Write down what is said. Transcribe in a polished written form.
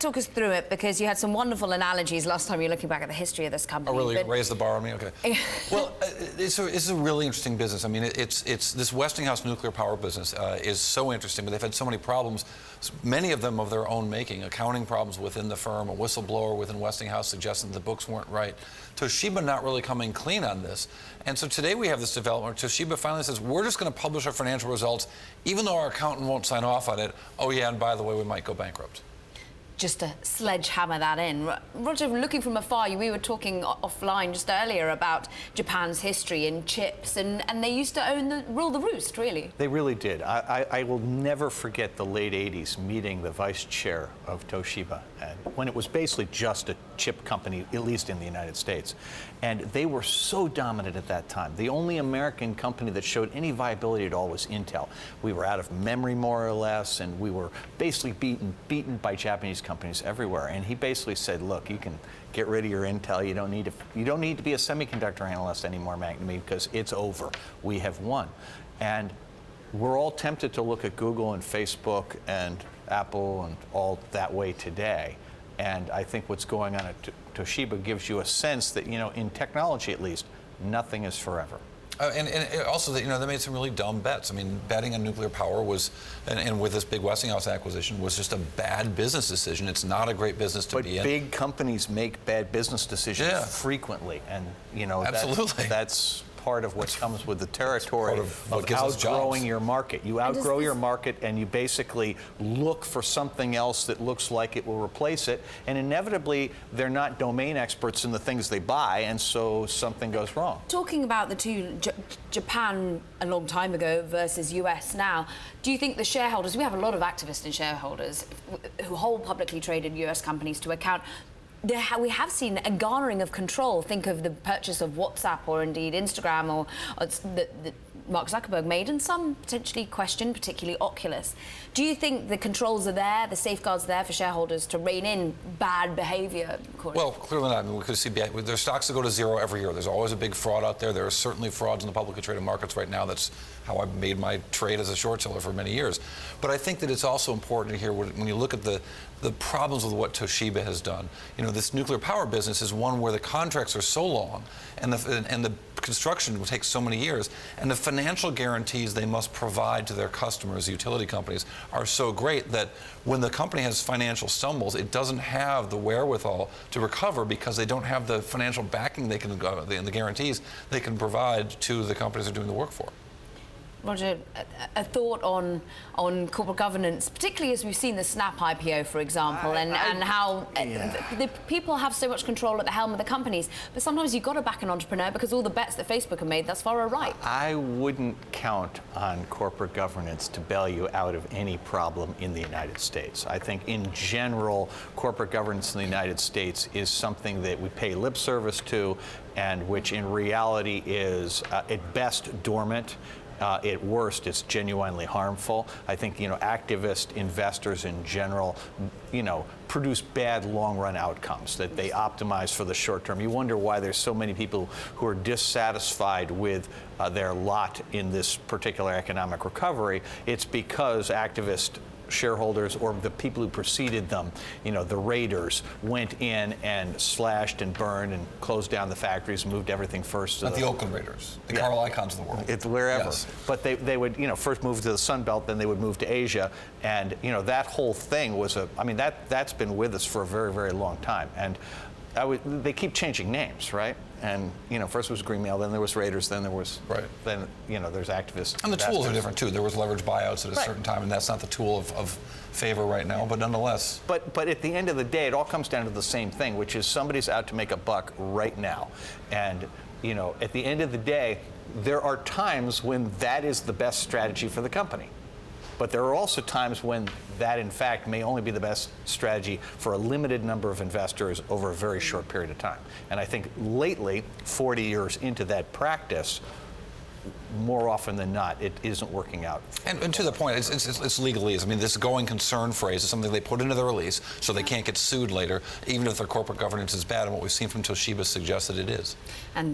Talk us through it, because you had some wonderful analogies last time you were looking back at the history of this company. Oh, really? Raise the bar on me? Okay. Well, it's a really interesting business. I mean, it's this Westinghouse nuclear power business is so interesting, but they've had so many problems, many of them of their own making. Accounting problems within the firm, a whistleblower within Westinghouse suggesting the books weren't right. Toshiba not really coming clean on this. And so today we have this development. Toshiba finally says, we're just going to publish our financial results, even though our accountant won't sign off on it. Oh, yeah, and by the way, we might go bankrupt. Just to sledgehammer that in. Roger, looking from afar, we were talking offline just earlier about Japan's history in chips, and they used to rule the roost, really. They really did. I will never forget the late 80s meeting the vice chair of Toshiba, and when it was basically just a chip company, at least in the United States. And they were so dominant at that time. The only American company that showed any viability at all was Intel. We were out of memory, more or less, and we were basically beaten by Japanese companies everywhere. And he basically said, look, you can get rid of your Intel. You don't need to be a semiconductor analyst anymore, McNamee, because it's over. We have won. And we're all tempted to look at Google and Facebook and Apple and all that way today. And I think what's going on at Toshiba gives you a sense that, in technology at least, nothing is forever. And also that, they made some really dumb bets. I mean, betting on nuclear power was, and with this big Westinghouse acquisition, was just a bad business decision. It's not a great business to be in. But big companies make bad business decisions frequently. And, absolutely. That's part of what comes with the territory of outgrowing your market. You outgrow your market, and you basically look for something else that looks like it will replace it. And inevitably, they're not domain experts in the things they buy, and so something goes wrong. Talking about the two, Japan a long time ago versus US now, do you think the shareholders, we have a lot of activists and shareholders who hold publicly traded US companies to account, we have seen a garnering of control. Think of the purchase of WhatsApp or indeed Instagram or that Mark Zuckerberg made, and some potentially questioned, particularly Oculus. Do you think the controls are there, the safeguards are there for shareholders to rein in bad behavior, Cory? Well, clearly not. I mean, we could see there's stocks that go to zero every year. There's always a big fraud out there. There are certainly frauds in the publicly traded markets right now. That's how I made my trade as a short seller for many years. But I think that it's also important to hear when you look at the problems with what Toshiba has done. This nuclear power business is one where the contracts are so long, and the construction will take so many years, and the financial guarantees they must provide to their customers, the utility companies, are so great that when the company has financial stumbles, it doesn't have the wherewithal to recover because they don't have the financial backing and the guarantees they can provide to the companies they're doing the work for. Roger, a thought on corporate governance, particularly as we've seen the Snap IPO, for example, and how the people have so much control at the helm of the companies. But sometimes you've got to back an entrepreneur because all the bets that Facebook have made thus far are right. I wouldn't count on corporate governance to bail you out of any problem in the United States. I think in general, corporate governance in the United States is something that we pay lip service to, and which in reality is at best dormant. At worst, it's genuinely harmful. I think, activist investors in general, produce bad long-run outcomes, that they optimize for the short term. You wonder why there's so many people who are dissatisfied with their lot in this particular economic recovery. It's because activist shareholders or the people who preceded them, the raiders, went in and slashed and burned and closed down the factories and moved everything first to the Oakland Raiders, the Carl Icahns of the world. It's wherever. Yes. But they would, first move to the Sun Belt, then they would move to Asia, and that whole thing was that's been with us for a very, very long time. And they keep changing names, right? And first it was Greenmail, then there was Raiders, then there was then there's activists. And the tools are different too. There was leveraged buyouts at a certain time, and that's not the tool of favor right now, but nonetheless. But at the end of the day, it all comes down to the same thing, which is somebody's out to make a buck right now. And at the end of the day, there are times when that is the best strategy for the company. But there are also times when that, in fact, may only be the best strategy for a limited number of investors over a very short period of time. And I think lately, 40 years into that practice, more often than not, it isn't working out. And to the point, it's legalese. I mean, this going concern phrase is something they put into the release so they can't get sued later, even if their corporate governance is bad. And what we've seen from Toshiba suggests that it is. And